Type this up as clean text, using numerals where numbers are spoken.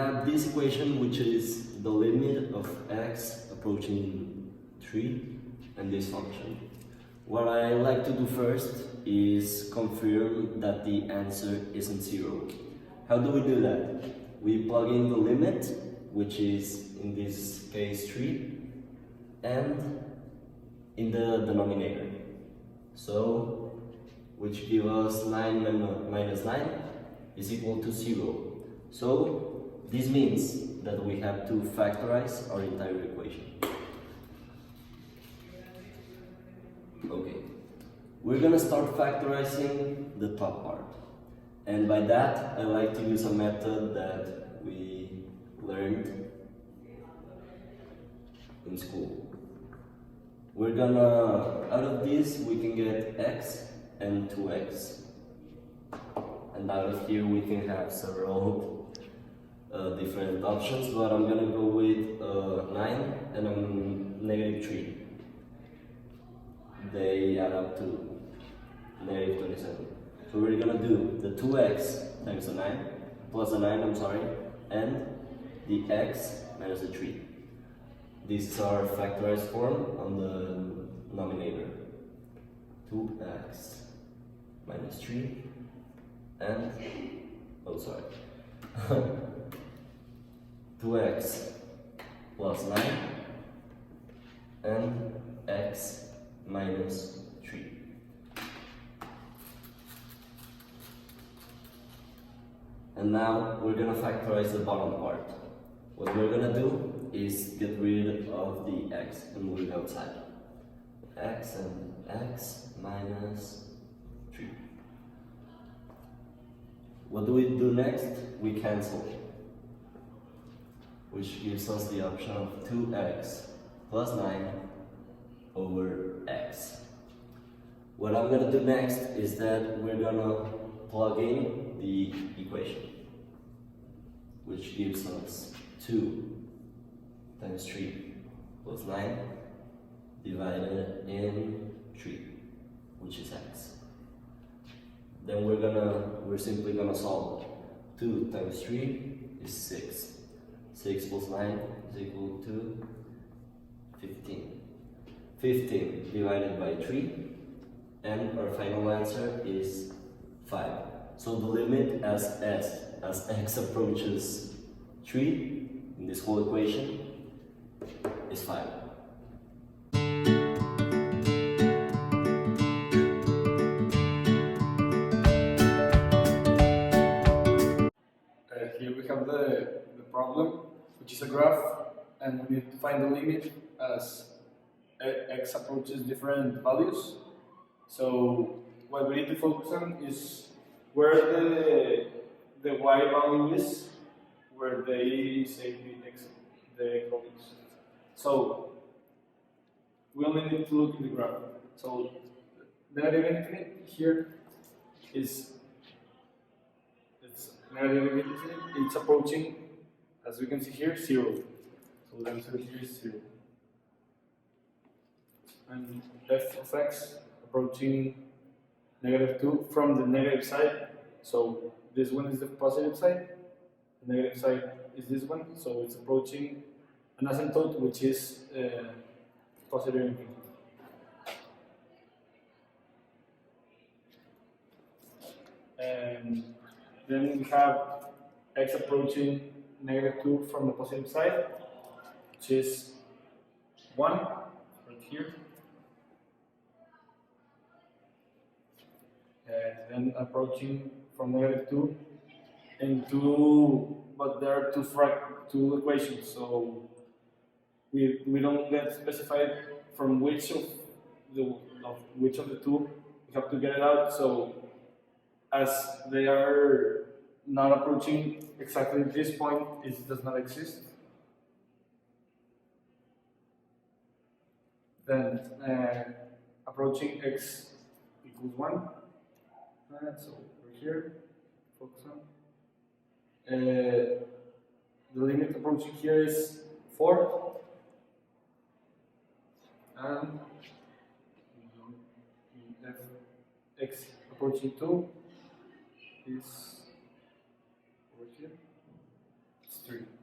have this equation, which is the limit of x approaching 3 and this function. What I like to do first is confirm that the answer isn't 0. How do we do that? We plug in the limit, which is in this case 3, and in the denominator. So, which gives us 9 minus 9 is equal to 0. So, this means that we have to factorize our entire equation. Okay, we're gonna start factorizing the top part. And by that, I like to use a method that we learned in school. We're gonna, out of this, we can get x and 2x. And out of here, we can have several different options, but I'm gonna go with 9 and negative 3. They add up to negative 27. So we're gonna do the 2x times the 9, plus the 9, I'm sorry, and the x minus the 3. This is our factorized form on the denominator. 2x minus 3 and, oh sorry, 2x plus 9 and x minus 3. And now we're gonna factorize the bottom part. What we're gonna do is get rid of the x and move it outside. X and x minus 3. What do we do next? We cancel, which gives us the option of 2x plus 9 over x. What I'm gonna do next is that we're gonna plug in the equation, which gives us 2 times 3 plus 9 divided in 3, which is x. Then we're simply gonna solve. 2 times 3 is 6. 6 plus 9 is equal to 15. 15 divided by 3, and our final answer is 5. So the limit as x approaches 3 in this whole equation is 5. Here we have the problem, which is a graph, and we need to find the limit as x approaches different values. So what we need to focus on is where the y value is, where they say the values. So we only need to look in the graph. So negative infinity here is negative infinity. It's approaching, as we can see here, 0. So the answer here is 0. And f of x approaching negative 2 from the negative side. So this one is the positive side, the negative side is this one, so it's approaching an asymptote, which is positive infinity. And then we have x approaching negative 2 from the positive side, which is 1 right here. And then approaching from negative 2 into, but there are two equations, so we don't get specified from which of the two we have to get it out. So as they are not approaching exactly this point, it does not exist. Then approaching x equals 1. So over here, focus on. The limit approaching here is 4. And x approaching 2 is over here. It's 3.